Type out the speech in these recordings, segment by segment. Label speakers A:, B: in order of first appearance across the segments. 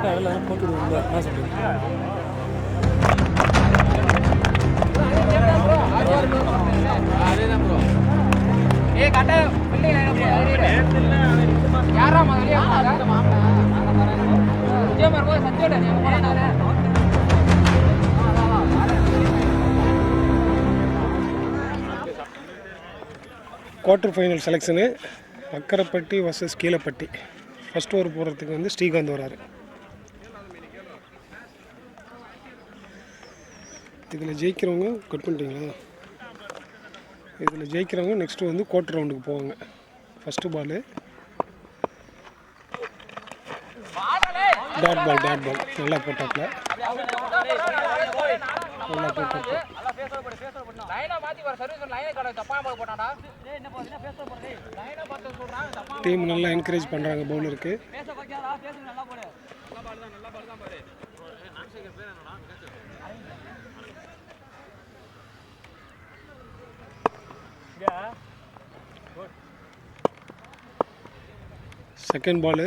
A: எல்லாரும் போட்டு என்ன சொல்றீங்க? Quarter final selection Akkaraipatti versus Keezhapatti. First over போடுறதுக்கு வந்து ஸ்ரீகாந்த் வராரு. இதில் ஜெயிக்கிறவங்க கட் பண்ணிட்டீங்களா? இதில் ஜெயிக்கிறவங்க நெக்ஸ்ட்டு வந்து குவார்ட்டர் ரவுண்டுக்கு போவாங்க. ஃபஸ்ட்டு பாலு டாட் பால் நல்லா போட்டாப்ல, நல்லா போட்டாப்ல. டீம் நல்லா என்கரேஜ் பண்ணுறாங்க பவுலருக்கு. செகண்ட் பாலு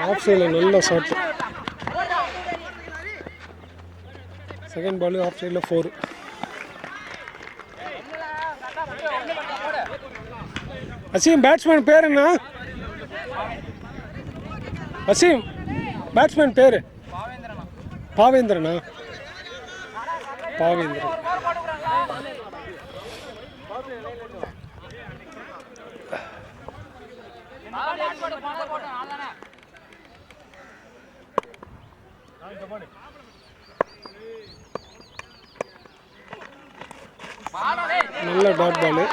A: ஆஃப் சைடில் நல்ல ஷாட். செகண்ட் பாலு ஆஃப் சைடில் 4. அசீம் பேட்ஸ்மேன் பேர் என்ன? அசீம் பேட்ஸ்மேன் பேர் பாவேந்திரனா? பாவேந்திரன். நல்ல டாட் பாலு.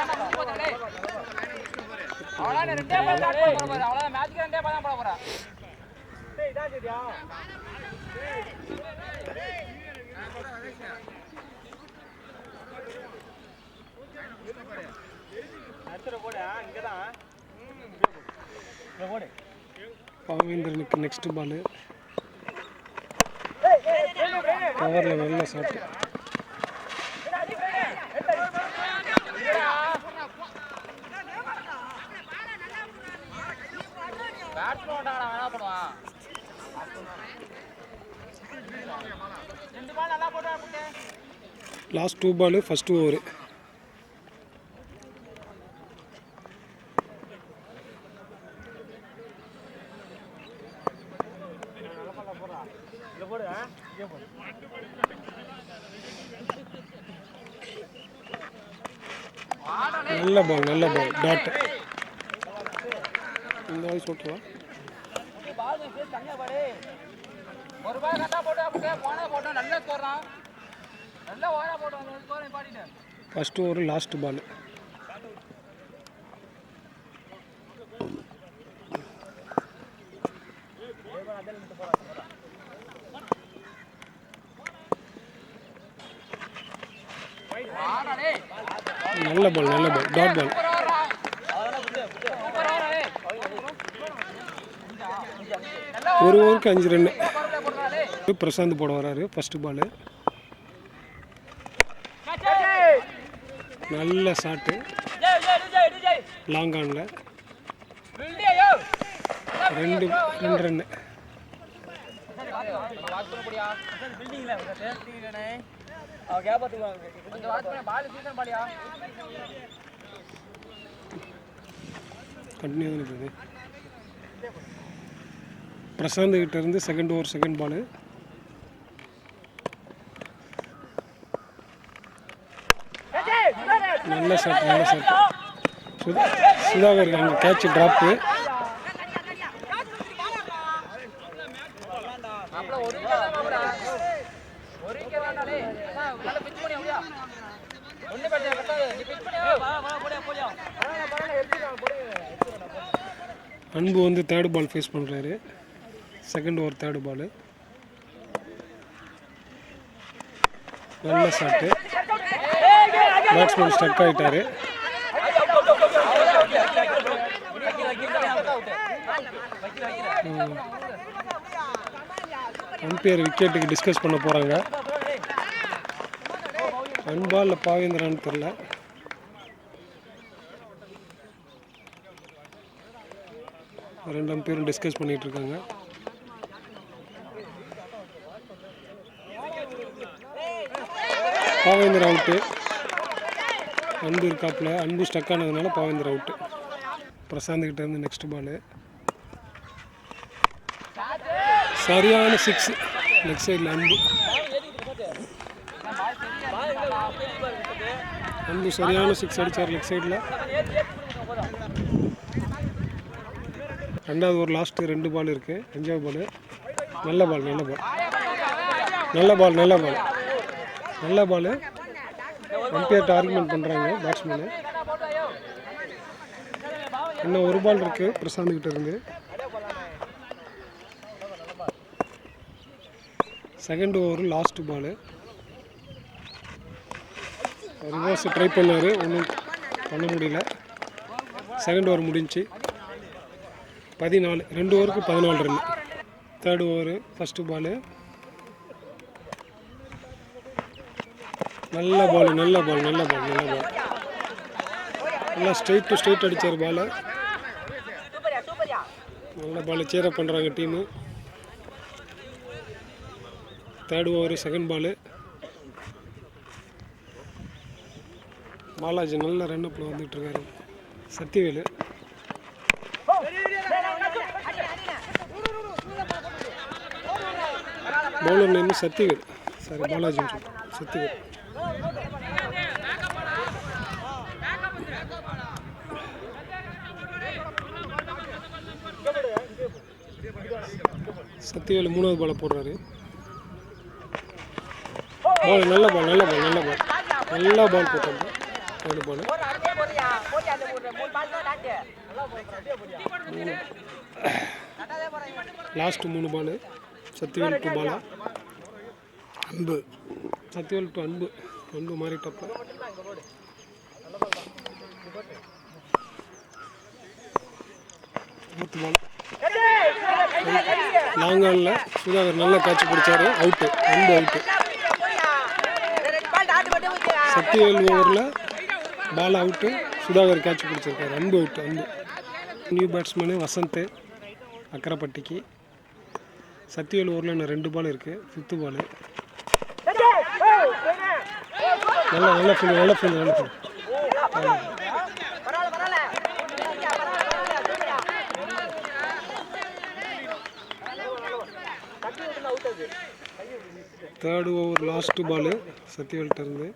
A: பாவேந்திரனுக்கு நெக்ஸ்ட் பாலு கவரில் நல்ல shot. Last 2 ball first over. நல்ல பால் டாட். இந்த வாய்ஸ் ஓகேவா? First over last ball. நல்ல பால் டாட் பால். ஒரு ஓவருக்கு 5 ரன். பிரசாந்த் போட வராரு. ஃபர்ஸ்ட் பாலு நல்ல ஷாட்டு லாங் ஆனில் 2 ரன்னு. கண்டினியூ இருக்குது. பிரசாந்த் கிட்ட இருந்து செகண்ட் ஓவர் செகண்ட் பாலு. நல்ல ஷாட். சுதாகர் அங்கே கேட்ச் ட்ராப்பு. அன்பு வந்து தேர்ட் பால் ஃபேஸ் பண்ணுறாரு. செகண்ட் ஓவர் தேர்ட் பாலு நல்ல ஷாட்டு. பேட்ஸ்மேன் ஸ்டக் ஆகிட்டாரு. அம்பையர் விக்கெட்டுக்கு டிஸ்கஸ் பண்ண போகிறாங்க. அன்பா இல்லை பாவேந்திரான்னு தெரில. 2 பேரும் டிஸ்கஸ் பண்ணிகிட்டு இருக்காங்க. பாவேந்தர் அவுட்டு. அன்பு இருக்காப்புல, அன்பு ஸ்டக் ஆனதுனால பாவேந்தர் அவுட்டு. பிரசாந்த் கிட்ட இருந்து நெக்ஸ்ட் பாலு சரியான 6 லெக் சைடில் அன்பு சரியான 6 அடித்தார் லெக் சைடில். 2வது ஒரு லாஸ்ட்டு 2 பால் இருக்குது. 5வது பால். நல்ல பால் நல்ல பால் நல்ல பால் நல்ல பால் நல்ல பால். அம்பையர்கிட்ட ஆர்குமெண்ட் பண்ணுறாங்க பேட்ஸ்மேனு. இன்னும் ஒரு பால் இருக்குது பிரசாந்த் கிட்ட இருந்து. Second over last ball. Reverse try பண்ணார், ஒன்றும் பண்ண முடியல. செகண்ட் ஓவர் முடிஞ்சு 14. 2 ஓவருக்கு 14 run. Third over first ball. நல்ல பால் நல்ல பால் நல்ல பால் நல்ல பால். நல்லா ஸ்ட்ரெயிட் டு ஸ்ட்ரெயிட் அடித்தார் பாலை. நல்ல பால். சேரப் பண்ணுறாங்க team. Third over second ball. Balaji நல்ல ரன்னப்பில் வந்துட்டுருக்காரு. Sathivel bowler name Sathivel. Sorry பாலாஜின்னு சொல்கிறேன், சத்திவேல். சத்திவேலு 3வது பாலை போடுறாரு. பால் நல்ல பால் நல்ல பால் நல்ல பால் நல்ல பால் போட்டாங்க. 3 ball. Last 3 ball. Sathivel to பாலா. அன்பு. சத்திவேல் டு அன்பு. அன்பு மாறிட்டப்ப 4th பால். லாங்கானில் சுதாகர் நல்லா கேட்ச் பிடிச்சாரு. அவுட்டு. அன்பு அவுட்டு. சத்திவேல் ஓவரில் பால் அவுட்டு. சுதாகர் கேட்ச் பிடிச்சிருக்காரு. Anbu out. Anbu. New batsman Vasanth அக்கரைப்பட்டிக்கு. சத்திவேல் ஓவரில் இன்னும் 2 பால் இருக்குது. 5th ball. நல்ல நல்ல ஃபீல் நல்ல ஃபீல் நல்ல ஃபீல். தேர்ட் ஓவர் லாஸ்ட்டு பால். சத்திவேல்கிட்ட இருந்து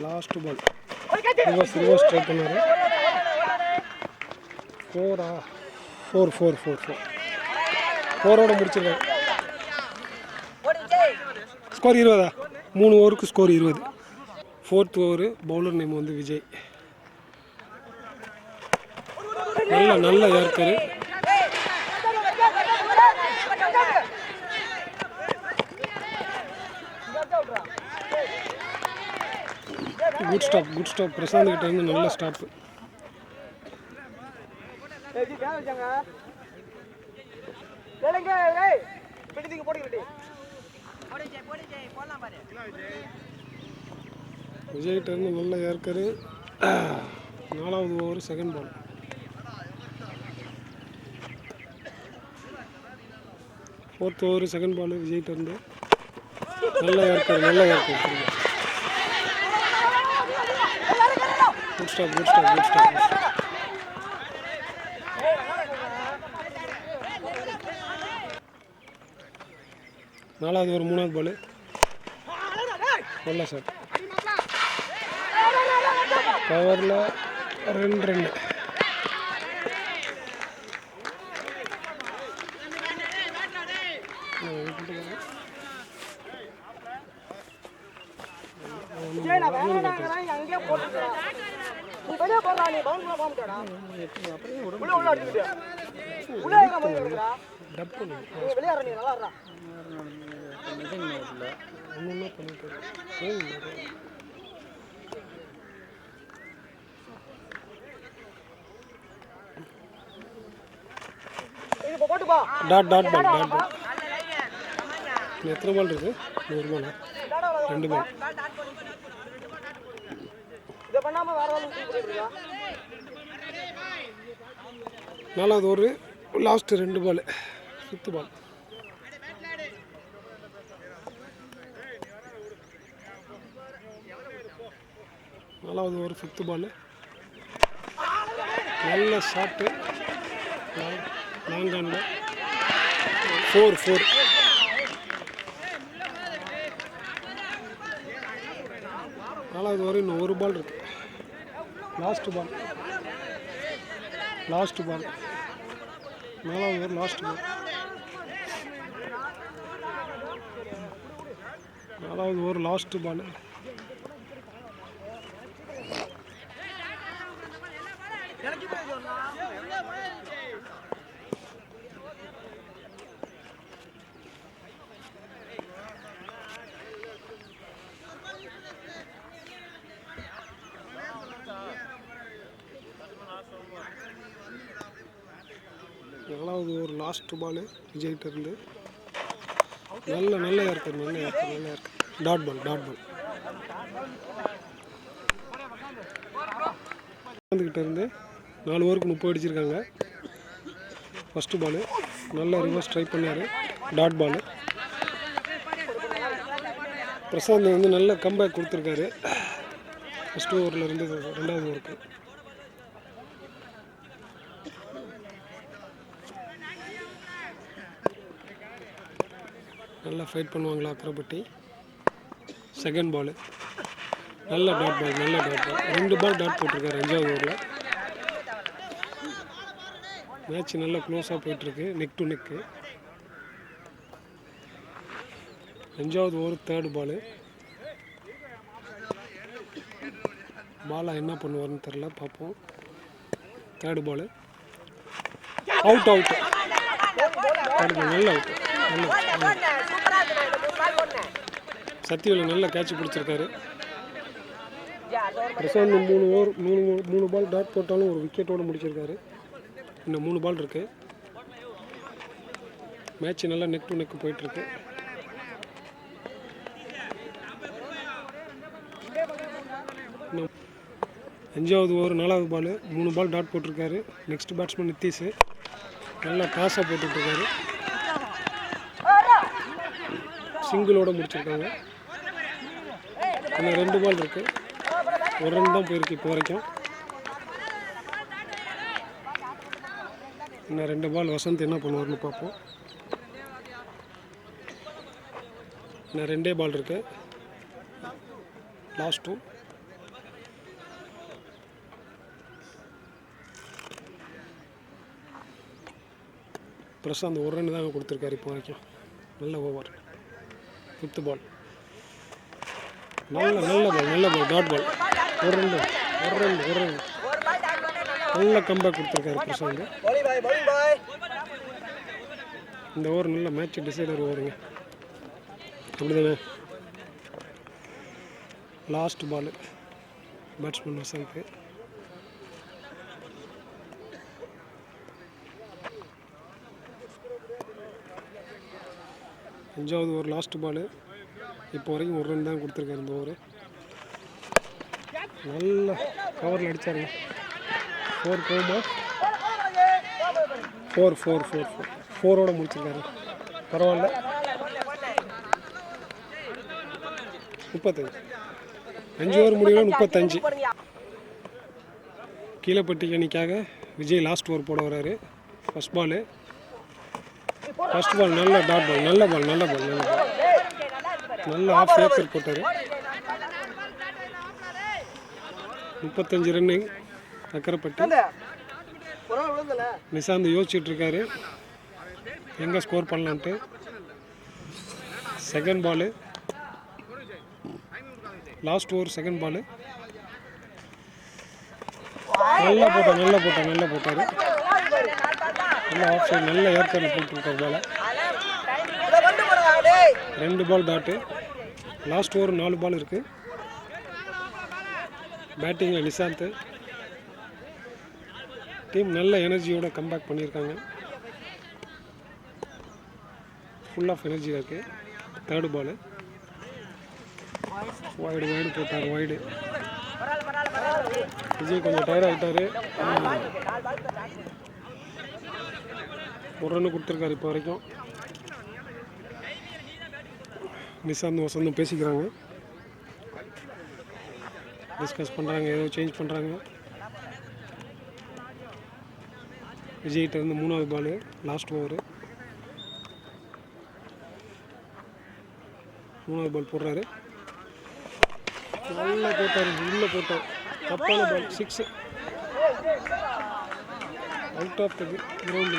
A: லாஸ்ட் பால். ரிவர்ஸ் ட்ரை பண்ணார். 4 முடிச்சிருக்காரு. ஸ்கோர் 20. 3 ஓவருக்கு score 20. 4th over. Bowler name வந்து விஜய். நல்ல நல்ல yorker. Good stop good stop. Prashanth கிட்ட இருந்து நல்ல ஸ்டாப்பு. விஜய்கிட்ட இருந்து நல்ல ஏற்கரு. 4வது over second ball. Fourth over second ball. விஜய்கிட்ட இருந்து நல்ல ஏற்கரு நல்ல yorker. Good stop good stop good stop. நாலாவது ஒரு 3வது பால். நல்ல சார். பவரில் 2 run. Dot dot ball dot ball. எத்தனை பால் இருக்கு? 1 பால் 2 பால். நாலாவது ஒரு லாஸ்ட்டு 2 பால், 5th பால். நாலாவது ஒரு 5th பால். நல்ல ஷாட்டு, லாங் ஆனில் 4. நாலாவது வரை இன்னும் 1 பால் இருக்கு. Last ball. நாலாவது ஒரு லாஸ்ட் பால். நாலாவது ஒரு லாஸ்ட் பால். நாலாவது ஒரு லாஸ்ட் பால் விஜய்கிட்ட இருந்து. நல்ல இருக்கு. Dot ball. கிட்ட இருந்து 4 ஓவருக்கு 30 அடிச்சிருக்காங்க. ஃபஸ்ட்டு பால் நல்ல ரிவர்ஸ் ட்ரை பண்ணார். Dot ball. பிரசாந்த் வந்து நல்ல கம்பேக் கொடுத்துருக்காரு. ஃபஸ்ட்டு ஓவரில் இருந்து 2வது ஓவருக்கு. நல்லா ஃபைட் பண்ணுவாங்களா அக்கரைப்பட்டி. செகண்ட் பால் நல்ல டாட் பால். 2 பால் டாட் போட்டிருக்காரு 5வது ஓவரில். மேட்ச் நல்லா க்ளோஸாக போயிட்டுருக்கு. Neck to neck. 5வது ஓவர் 3rd பால். பாலா என்ன பண்ணுவார்னு தெரில, பார்ப்போம். 3rd பால் அவுட். நல்ல அவுட். சத்தியில் நல்ல கேட்ச் பிடிச்சிருக்காரு. பிரசாந்த் 3 பால் டாட் போட்டாலும் ஒரு விக்கெட்டோடு முடிச்சிருக்காரு. இன்னும் 3 பால் இருக்குது. மேட்ச் நல்லா நெக் டு நெக் போயிட்டுருக்கு. இன்னும் 5வது ஓவர் 4வது பால் 3 பால் டாட் போட்டிருக்காரு. நெக்ஸ்ட் பேட்ஸ்மேன் நித்தீஷ் நல்லா டாஸாக போட்டுட்ருக்காரு. சிங்கிளோடு முடிச்சிருக்காங்க. இன்னும் 2 பால் இருக்குது. 1 ரன் தான் போயிருக்கு இப்போ வரைக்கும். இன்னும் 2 பால் வசந்த் என்ன பண்ணுவார்னு பார்ப்போம். இன்னும் 2 பால் இருக்குது. லாஸ்ட் 2. பிரசாந்த் 1 ரன் தாங்க கொடுத்துருக்காரு இப்போ வரைக்கும். நல்ல ஓவர். 5th பால் நல்ல பால் டாட் பால். 1 ரன். நல்ல கம்பேக் கொடுத்துருக்காரு பிரசாந்த். இந்த ஓவர் நல்ல மேட்ச் டிசைடர் ஓவருங்க. அப்படிதானே. Last ball batsman Vasanth. அஞ்சாவது ஓவர் லாஸ்ட் பால். இப்போ வரைக்கும் 1 ரன் தான் கொடுத்துருக்காரு இந்த ஓவர். நல்ல கவரில் அடித்தாருங்க. 4 போகுமா? 4 முடிச்சிருக்காரு. பரவாயில்ல. 35. 5 ஓவர் முடியல. 35. கீழப்பட்டி அணிக்காக விஜய் லாஸ்ட் ஓவர் போட வர்றாரு. ஃபஸ்ட் பால் நல்ல டாட் பால். நல்ல பால். நல்ல ஆஃப் ஏக்கர் போட்டார். 35 ரன்னு அக்கரைப்பட்டி. நிசாந்த் யோசிச்சுட்டு இருக்காரு எங்கே ஸ்கோர் பண்ணலான்ட்டு. Second ball last over. Second ball நல்லா போட்டார். நல்லா ஆஃப் சைடு நல்ல ஏற்கனவே போட்டுருக்கார் பாலை. 2 பால் டாட்டு. லாஸ்ட் ஓவர் 4 பால் இருக்குது. பேட்டிங்கில் நிசாந்த். டீம் நல்ல எனர்ஜியோட கம்பேக் பண்ணியிருக்காங்க. ஃபுல் ஆஃப் எனர்ஜியாக இருக்குது. 3rd பால் வைடு போட்டார். வைடு. விஜய் கொஞ்சம் டயர்ட் ஆகிட்டார். ஒரு ரன்னு கொடுத்துருக்காரு இப்போ வரைக்கும். நிசாந்தும் வசந்தும் பேசிக்கிறாங்க, டிஸ்கஸ் பண்ணுறாங்க, ஏதோ சேஞ்ச் பண்ணுறாங்க. விஜய்கிட்ட இருந்து 3வது பால், லாஸ்ட் ஓவரு. 3வது பால் போடுறாரு, நல்லா போட்டார், உள்ளே போட்டார், தப்பான பால், 6 அவுட் ஆஃப் த கிரவுண்டு.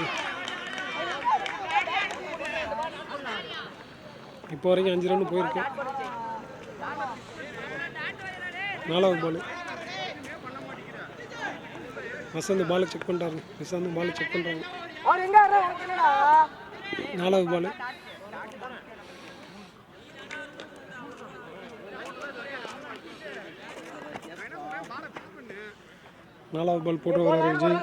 A: இப்போ வரைக்கும் 5 ரன் போயிருக்கு. 4வது பால். வசந்த் பாலை செக் பண்ணுறாரு, நிசாந்த் பாலை செக் பண்ணுறாங்க. 4வது பால். போட்டு வர்றாரு விஜய்.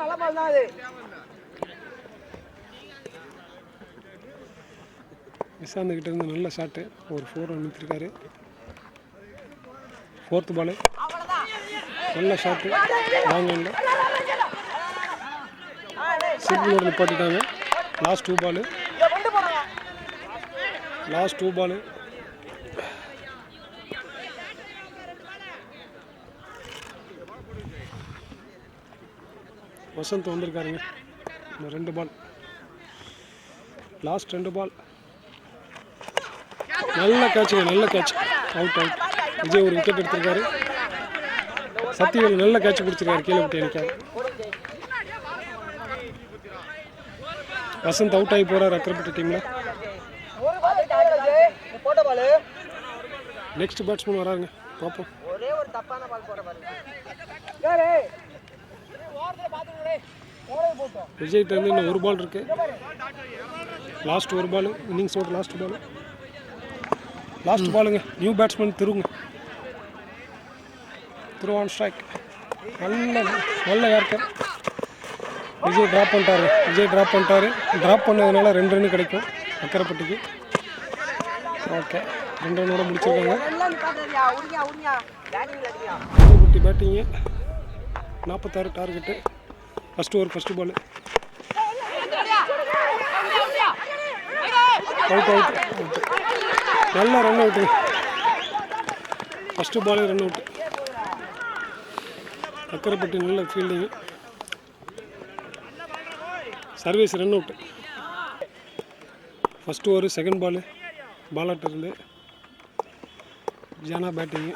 A: நிசாந்த் கிட்ட இருந்து நல்ல ஷாட்டு, ஒரு 4 ரன் எடுத்துருக்காரு. 4th பால், நல்ல ஷாட்டு, லாங் ரன்ல சிங்கிளோட நிப்பாட்டிட்டாங்க. லாஸ்ட் 2 பால். வசந்த் வந்திருக்காருங்க. 2 பால், லாஸ்ட் 2 பால். நல்ல கேட்சுங்க, நல்ல கேட்ச், அவுட். விஜய் ஒரு விக்கெட் எடுத்திருக்காரு. சத்தியவேல் நல்ல கேட்ச் பிடிச்சிருக்காரு, கீழே விட்டு அணிக்காரு. வசந்த் அவுட் ஆகி போகிறார் அக்கரைப்பட்டி டீமில். நெக்ஸ்ட் பேட்ஸ்மேன் வராருங்க, பார்ப்போம். விஜய்கிட்ட இருந்து இன்னும் 1 பால் இருக்கு. லாஸ்ட் 1 பால், இன்னிங்ஸோட லாஸ்ட் பால். லாஸ்ட் பாலுங்க. நியூ பேட்ஸ்மேன் திருங்க, ஆன் ஸ்ட்ரைக். நல்ல ஏர்க்கர். விஜய் ட்ராப் பண்ணிட்டாரு. ட்ராப் பண்ணதுனால 2 ரன் கிடைக்கும் அக்கரைப்பட்டிக்கு. ஓகே, 2 ரன்னோட முடிச்சிருக்காங்க. Akkaraipatti batting 46 target. First over, first ball. Out. நல்ல ரன் அவுட்டு. ஃபஸ்ட்டு பாலே ரன் அவுட்டு. அக்கரைப்பட்டி நல்ல fielding. Service, run out. First over, second ball. பாலாட்ட இருந்து ஜானா பேட்டிங்கு.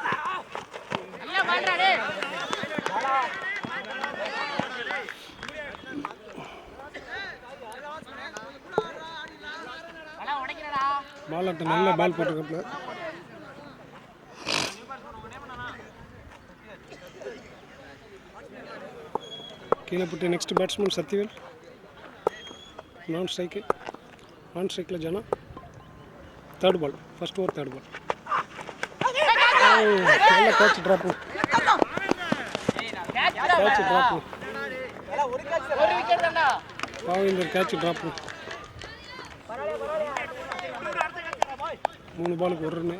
A: பாலாட்ட நல்ல பால் போட்டிருக்காப்புல. கீழே போட்டு நெக்ஸ்ட் பேட்ஸ்மேன் சத்தியவேல். நான் ஸ்ட்ரைக்கில் ஜனா. 3rd பால், ஃபஸ்ட் ஓவர் 3rd பால். நல்ல கேட்ச், ட்ராப்பு. பாவேந்தர் கேட்ச், ட்ராப்பு. 3 பாலுக்கு 1 ரன்னு.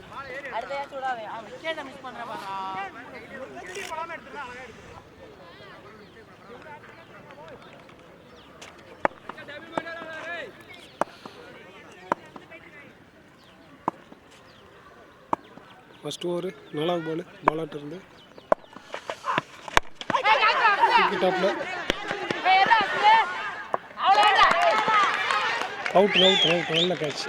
A: ஃபஸ்ட் ஓவர், 4வது பால். பாலாட்ட இருந்து டாப்பில் அவுட். நல்ல கேட்ச்.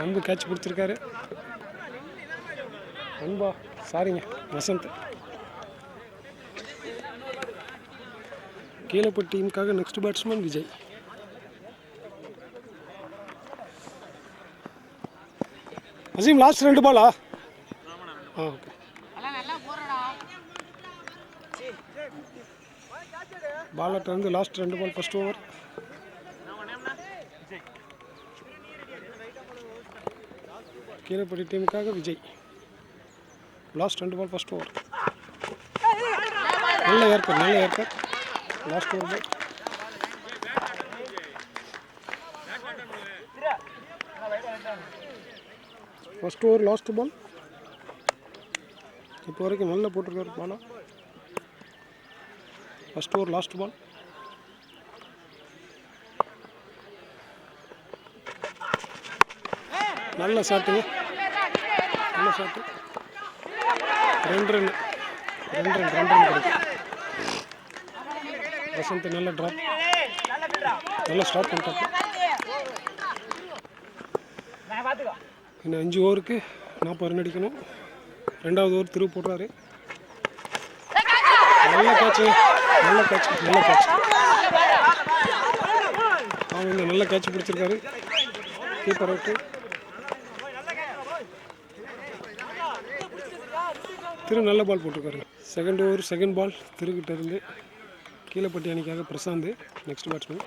A: அன்பு கேட்ச் பிடிச்சிருக்காரு. அன்பா, சாரிங்க, வசந்த். கீழப்பட்டி டீமுக்காக next batsman Vijay. Aseem, last 2 பாலா? ஓகே. பாலாட்ட இருந்து last 2 ball, first over. Keezhapatti டீமுக்காக Vijay. Last 2 ball, first over. நல்ல yorker. Last 1 ball. First over, last ball. இப்போ வரைக்கும் நல்லா போட்டிருக்காரு பாலா. First over last ball. நல்ல ஷாட்டுங்க, நல்ல ஷாட்டு. 2 ரன் கிடைக்கும். வசந்த் நல்ல ட்ராப், நல்ல ஸ்டாப் பண்ணிட்டாங்க. இன்னும் 5 ஓவருக்கு 40 ரன் அடிக்கணும். 2வது ஓவர் திரும்ப போடுறாரு. நல்ல கேட்ச், நல்ல கேட்ச், நல்ல கேட்ச். அவங்க நல்ல கேட்ச் பிடிச்சிருக்காரு. Keeper out. திரு நல்ல பால் போட்டிருக்காரு. செகண்ட் ஓவர் செகண்ட் பால் திருக்கிட்ட இருந்து. கீழப்பட்டி அணிக்காக பிரசாந்த் நெக்ஸ்ட் பேட்ஸ்மேன்.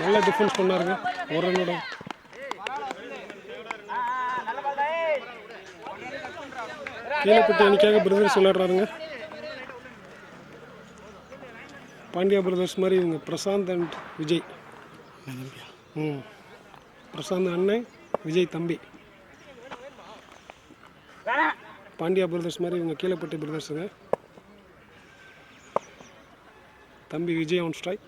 A: நல்ல டிஃபென்ஸ் பண்ணாருங்க. ஒரு ரன்னோட. கீழப்பட்டி அணிக்காக பிரதர்ஸ் விளையாடுறாருங்க. பாண்டியா பிரதர்ஸ் மாதிரி இவங்க பிரசாந்த் அண்ட் விஜய். பிரசாந்த் அண்ணன், விஜய் தம்பி. பாண்டியா பிரதர்ஸ் மாதிரி இவங்க கீழப்பட்டி பிரதர்ஸுங்க. தம்பி விஜய் ஆன் ஸ்ட்ரைக்.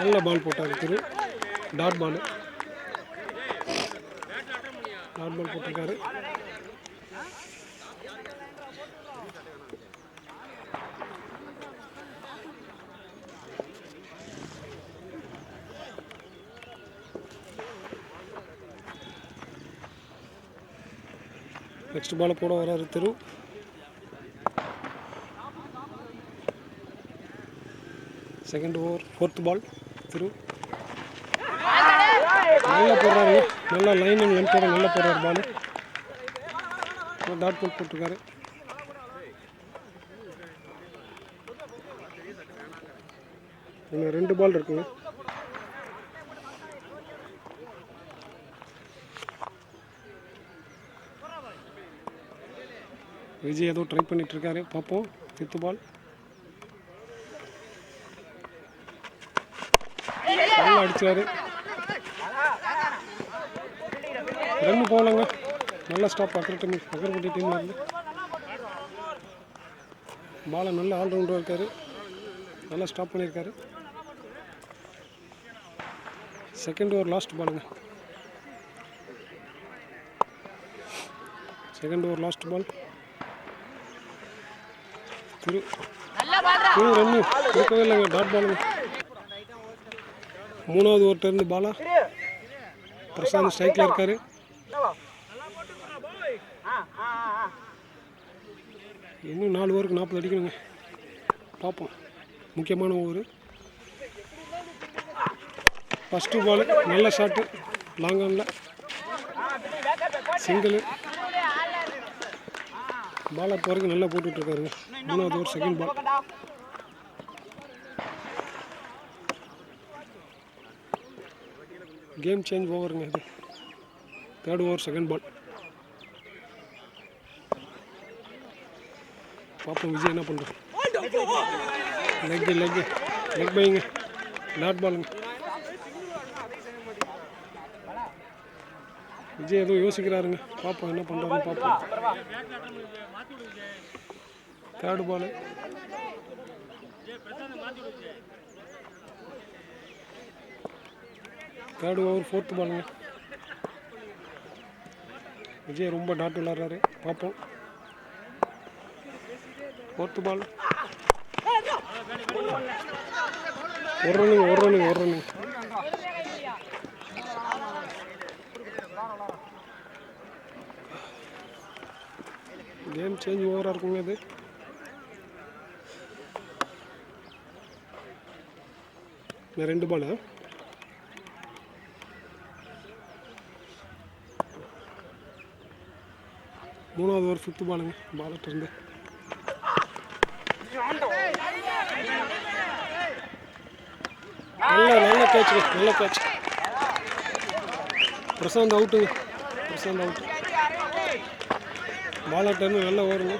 A: நல்ல பால் போட்டார் திரு. டாட் பால் போட்டிருக்காரு. நெக்ஸ்ட் பால் போட வராரு திரு. செகண்ட் ஓவர் ஃபோர்த் பால் திரு. நல்லா போடுறாரு, நல்லா லைன் அண்ட் லென்த்தோட நல்லா போடுறாரு பால். டாட் பால் போட்டிருக்காரு. இன்னும் 2 பால் இருக்குங்க. விஜய் ஏதோ ட்ரை பண்ணிட்டு இருக்காரு, பார்ப்போம். 5th பால். நல்லா அடிச்சாரு. ரன் போகலங்க. நல்ல ஸ்டாப் அக்கரப்பட்டி டீம்ல இருந்து. பாலை நல்ல ஆல்ரவுண்டராக இருக்காரு. நல்லா ஸ்டாப் பண்ணியிருக்காரு. செகண்ட் ஓவர் லாஸ்ட் பாலுங்க. Second over last ball. Thiru run கொடுக்கவே இல்லைங்க. டாட் பாலுங்க. 3வது ஓவர்ல இருந்து பாலா. பிரசாந்த் ஸ்ட்ரைக்கில் இருக்காரு. இன்னும் 4 ஓவருக்கு 40 அடிக்கணுங்க. பார்ப்போம். முக்கியமான ஓவர். ஃபஸ்ட்டு பால் நல்ல ஷாட்டு. லாங் ஆனில் சிங்கிள். பால் அப்போ வரைக்கும் நல்லா போட்டுட்ருக்காருங்க. 3வது over second ball. Game change ஓவருங்க இது. 3rd ஓவர் செகண்ட் பால். பார்ப்போம் விஜய் என்ன பண்ணுறோம். லெக் பைங்க. டாட் பாலுங்க. விஜய் ஏதோ யோசிக்கிறாருங்க. பார்ப்போம் என்ன பண்ணுறாருன்னு பார்ப்போம். 3rd பால். தேர்ட் ஓவர் 4th பாலுங்க. விஜய் ரொம்ப டாட் விளாட்றாரு. பார்ப்போம். 4th பால். ஒரு ரன்னுங்க. கேம் சேஞ்ச் ஓவராக இருக்குங்க இது. இந்த 2 பால். 3வது ஓவர் 5th பாலுங்க. பாலட் இருந்து நல்ல கேட்ச். பிரசாந்த் அவுட்டுங்க. பாலட் இருந்து நல்ல ஓவருங்க.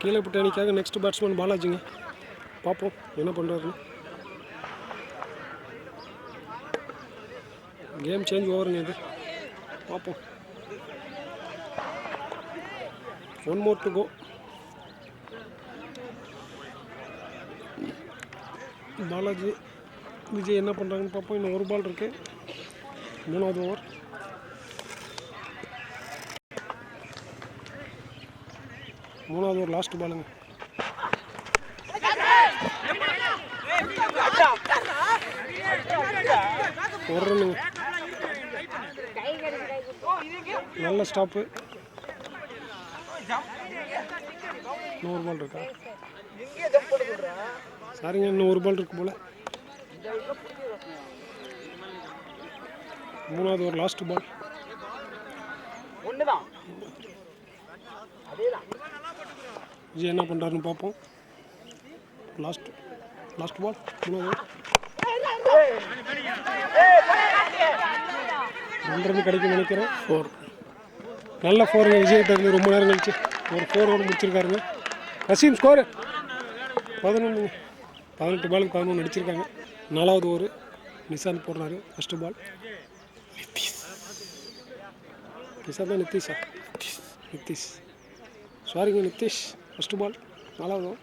A: கீழப்பட்டி அணிக்காக நெக்ஸ்ட் பேட்ஸ்மேன் பாலாஜிங்க. பார்ப்போம் என்ன பண்ணுறாருன்னு. கேம் சேஞ்ச் ஓவருங்க இது. பார்ப்போம். 1 more to go. Balaji Vijay என்ன பண்ணுறாங்கன்னு பார்ப்போம். இன்னும் ஒரு பால் இருக்குது. 3வது ஓவர். லாஸ்ட் பாலுங்க. ஒரு ரன்னுங்க. நல்ல ஸ்டாப்பு. இன்னும் ஒரு பால் இருக்கா? சரிங்க, இன்னும் ஒரு பால் இருக்கு போல. 3வது ஓவர் லாஸ்ட் பால். விஜய் என்ன பண்ணுறாருன்னு பார்ப்போம். லாஸ்ட் பால் 3வது ஓவர். 2 ரன் கிடைக்கும் நினைக்கிறேன். 4. நல்ல 4ங்க விஜய்கிட்ட இருந்து. ரொம்ப நேரம் கழிச்சு ஒரு 4 ஓவர் முடிச்சிருக்காருங்க. ரசீம் ஸ்கோரு 11. 18 பாலுக்கு 11 அடிச்சிருக்காங்க. 4வது ஓவர் நிசாந்த் போடுறாரு. ஃபஸ்ட்டு பால். நிதிஷ் சாரிங்க, நிதிஷ். ஃபஸ்ட்டு பால் 4வது ஓவர்.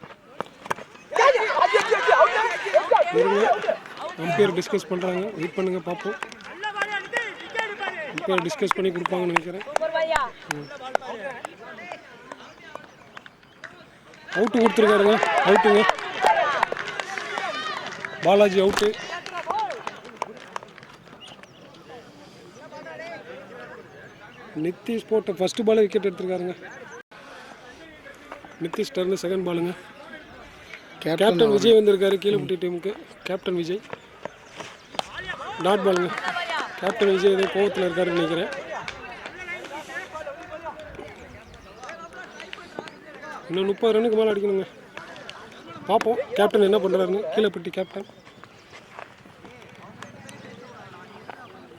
A: அம்பையர் டிஸ்கஸ் பண்ணுறாங்க. வெயிட் பண்ணுங்க, பார்ப்போம். அம்பையர் டிஸ்கஸ் பண்ணி கொடுப்பாங்கன்னு நினைக்கிறேன். அவுட்டு கொடுத்துருக்காருங்க. அவுட்டுங்க. பாலாஜி அவுட்டு. நிதிஷ் போட்ட ஃபஸ்ட்டு பாலே விக்கெட் எடுத்துருக்காருங்க. நிதிஷ் டர்னு செகண்ட் பாலுங்க. கேப்டன் விஜய் வந்திருக்காரு கீழப்பட்டி டீமுக்கு. கேப்டன் விஜய் டாட் பாலுங்க. கேப்டன் விஜய் ஏதோ கோவத்தில் இருக்காருன்னு நினைக்கிறேன். இன்னும் 30 ரன்னுக்கு மேலே அடிக்கணுங்க. பார்ப்போம் கேப்டன் என்ன பண்ணுறாருன்னு. கீழப்பட்டி கேப்டன்.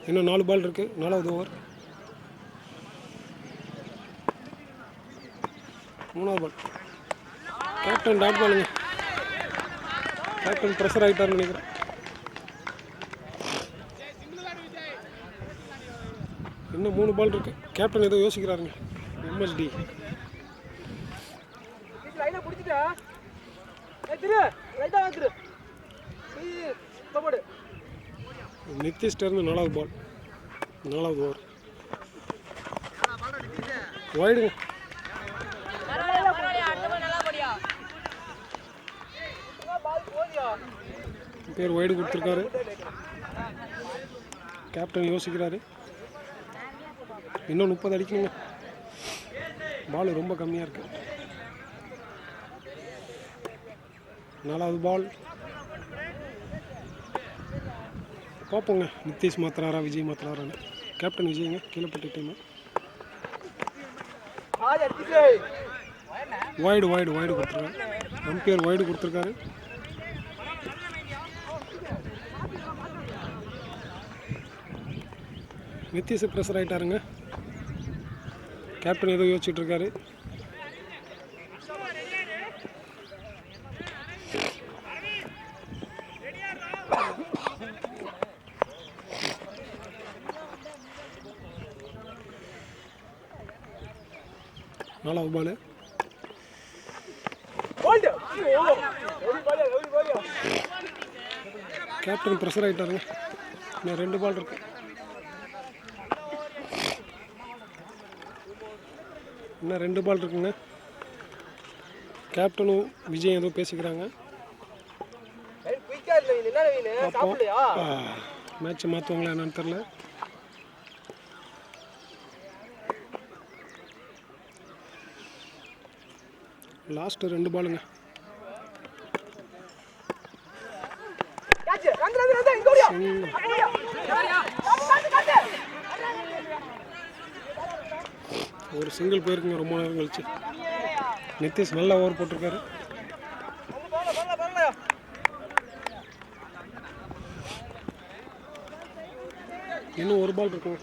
A: இன்னும் 4 பால் இருக்குது. 4வது ஓவர். 3வது பால். கேப்டன் டாட் பாலுங்க. கேப்டன் ப்ரெஷர் ஆகிட்டாருன்னு நினைக்கிறேன். இன்னும் 3 பால் இருக்கு. கேப்டன் ஏதோ யோசிக்கிறாருங்க. MSD நிதிஷ் டர்னு 4வது பால். 4வது ஓவர். வைடுங்க. பேர் வைடு கொடுத்துருக்காரு. கேப்டன் யோசிக்கிறாரு. இன்னும் 30 அடிக்கணுங்க. பால் ரொம்ப கம்மியாக இருக்கு. 4வது பால். பார்ப்போங்க நிதிஷ் மாத்திராரா விஜய் மாத்திராரான்னு. கேப்டன் விஜய்ங்க கீழப்பட்டி டீமு. வைடு கொடுத்துருக்காரு. அம்பையர் வைடு கொடுத்துருக்காரு. நிதிஷ் ப்ரெஷர் ஆகிட்டாருங்க. கேப்டன் ஏதோ யோசிச்சுட்டு இருக்காரு. நாலாவது பால். Captain pressure ஆகிட்டாருங்க. இன்னும் 2 பால் இருக்கு. இன்னும் 2 பால் இருக்குங்க. கேப்டனும் விஜய் ஏதோ பேசிக்கிறாங்க. மேட்ச் மாற்றுவாங்களா என்னன்னு தெரில. லாஸ்ட் 2 பாலுங்க. ஒரு சிங்கிள் போயிருக்குங்க ரொம்ப நேரம் கழிச்சு. நிதிஷ் நல்ல ஓவர் போட்டிருக்காரு. இன்னும் 1 பால் இருக்குங்க.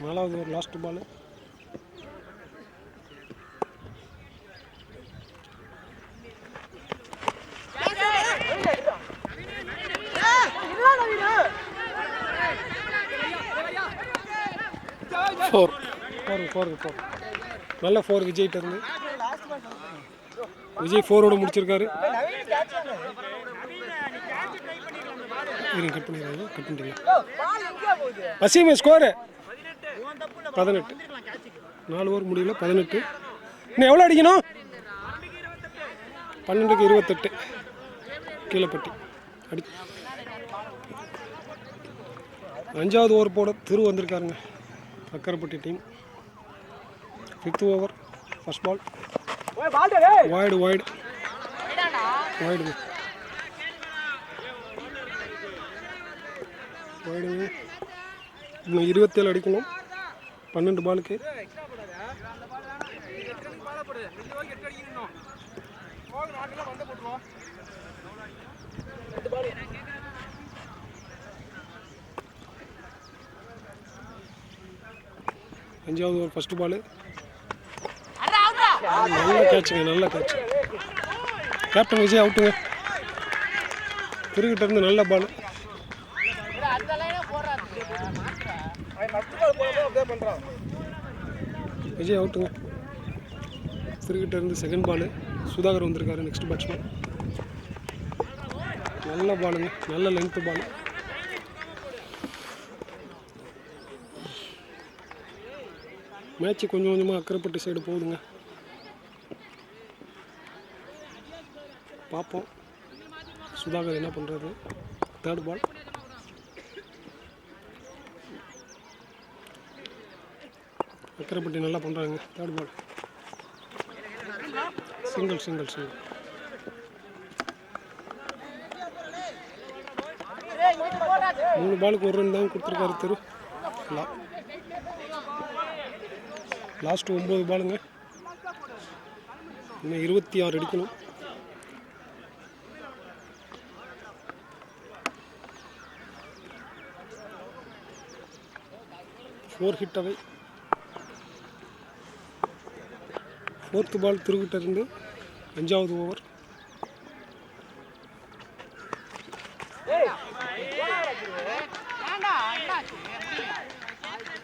A: நாலாவது ஒரு லாஸ்ட் பால். ஃபோர் நல்ல 4 விஜய்கிட்ட இருந்து. விஜய் 4ஓட முடிச்சிருக்காரு. கட் பண்ணிட்டீங்க. வசீம் ஸ்கோரு 18. 4 ஓவர் முடியல 18. இன்னும் எவ்வளோ அடிக்கணும்? 12க்கு 28. கீழப்பட்டி அடி. 5வது ஓவர் போட திரு வந்திருக்காருங்க Akkaraipatti team. 5th over first ball wide இன்னும் 27 அடிக்கணும் 12 பாலுக்கு. அஞ்சாவது ஓவர் ஃபர்ஸ்ட் பால். நல்ல கேட்ச். கேப்டன் விஜய் அவுட்டுங்க. திருக்கிட்ட இருந்து நல்ல பால். விஜய் அவுட்டுங்க. திருக்கிட்ட இருந்து செகண்ட் பால். சுதாகர் வந்திருக்காரு நெக்ஸ்ட் பேட்ஸ்மேன். நல்ல பாலுங்க, நல்ல லென்த்து பால். மேட்ச் கொஞ்சம் கொஞ்சமாக அக்கரைப்பட்டி சைடு போகுதுங்க. பார்ப்போம் சுதாகர் என்ன பண்ணுறாரு. தேர்ட் பால். அக்கரைப்பட்டி நல்லா பண்ணுறாங்க. தேர்ட் பால் சிங்கிள். 3 பாலுக்கு 1 ரன் தான் கொடுத்துருக்காரு திரு. லாஸ்ட் 9 பாலுங்க. இன்னும் 26 அடிக்கணும். ஃபோர் ஹிட் அவை. 4th பால் திருக்கிட்ட இருந்து 5வது ஓவர்.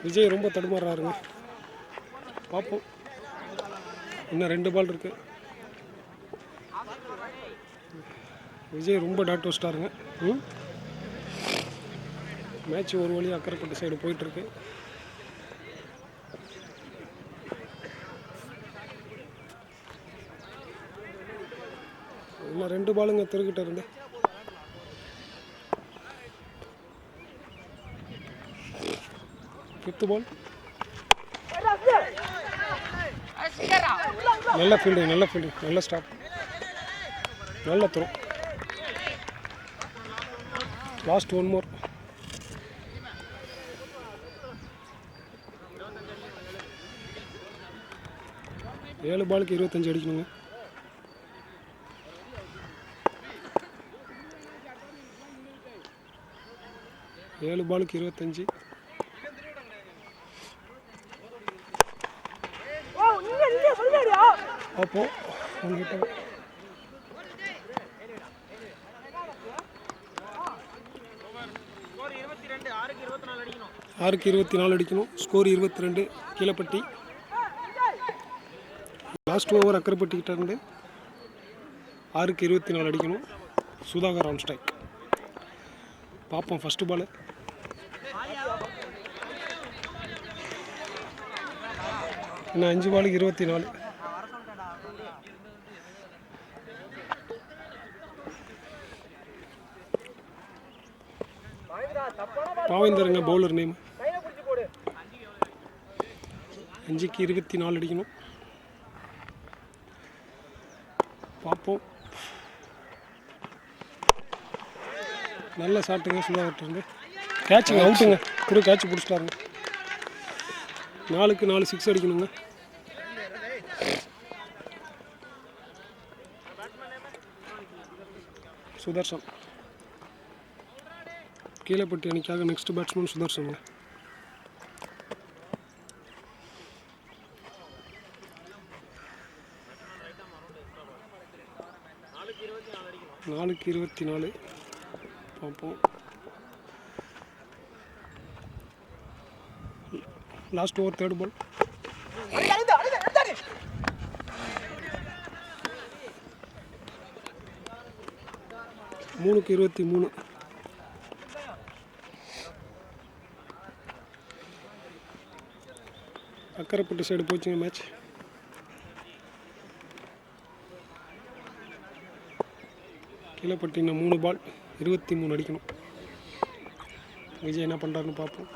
A: விஜய் ரொம்ப தடுமாறுறாருங்க. பார்ப்போம். இன்னும் 2 பால் இருக்கு. விஜய் ரொம்ப டாட் வச்சிட்டாருங்க. மேட்ச் ஒரு வழி அக்கரைப்பட்டி சைடு போயிட்டுருக்கு. இன்னும் 2 பாலுங்க திருக்கிட்ட இருந்து. Fifth ball. நல்ல ஃபீல்டிங் நல்ல ஸ்டாப், நல்ல த்ரோ. லாஸ்ட் 1 மோர். ஏழு பாலுக்கு 25 அடிக்கணுங்க. ஏழு பாலுக்கு 25. அப்போ 6க்கு 24 அடிக்கணும். ஸ்கோர் 22. கீழப்பட்டி. லாஸ்ட் ஓவர் அக்கரைப்பட்டிக்கிட்ட இருந்து 6க்கு 24 அடிக்கணும். Sudhakar on strike. பார்ப்போம் ஃபர்ஸ்ட் பால். இன்னும் 5 பாலுக்கு 24. பாவேந்தருங்க பவுலர் நேம். 5க்கு 24 அடிக்கணும். பார்ப்போம். நல்ல ஷாட்டுங்க சுதாகர்ட்டு. கேட்சுங்க, அவுட்டுங்க. திரு கேட்ச் பிடிச்சிட்டாருங்க. 4க்கு 4 6 அடிக்கணுங்க. சுதர்சன். கீழப்பட்டி அணிக்காக நெக்ஸ்ட் பேட்ஸ்மேன் சுதர்சன். நாலுக்கு 24. பார்ப்போம். Last over third ball. 3-23. Akkaraipatti side போச்சுங்க மேட்ச். கீழப்பட்டி இன்னும் 3 பால் 23 அடிக்கணும். விஜய் என்ன பண்ணுறாருன்னு பார்ப்போம்.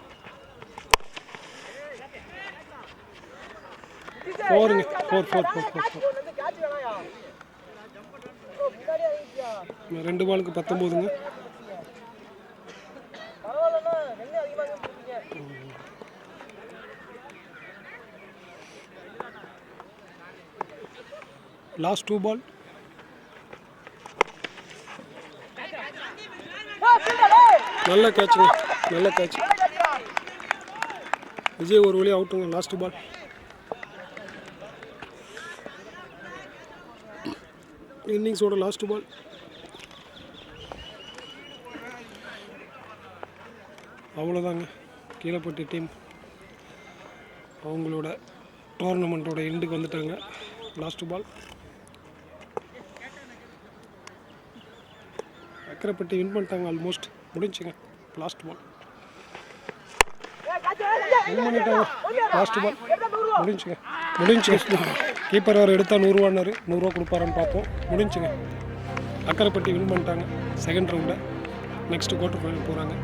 A: 4ங்க 4. 2 பாலுக்கு 19ங்க. லாஸ்ட் 2 பால். நல்ல கேட்சுங்க, நல்ல கேட்ச். விஜய் ஒரு வழி அவுட்டுங்க. Last ball. இன்னிங்ஸோட லாஸ்ட் பால். அவ்வளோதாங்க. கீழப்பட்டி டீம் அவங்களோட டோர்னமெண்ட்டோட எண்டுக்கு வந்துட்டாங்க. Last ball. அக்கரைப்பட்டி வின் பண்ணிட்டாங்க. ஆல்மோஸ்ட் முடிஞ்சுங்க. லாஸ்ட் பால் வின் பண்ணிட்டாங்க. லாஸ்ட் பால் முடிஞ்சுங்க. கீப்பர் அவர் எடுத்தால் 100 ரூபான்னாரு. 100 ரூபா கொடுப்பாரான்னு பார்ப்போம். முடிஞ்சுங்க. அக்கரைப்பட்டி வின் பண்ணிட்டாங்க செகண்ட் ரவுண்டில். நெக்ஸ்ட் குவார்ட்டர் ஃபைனல் போகிறாங்க.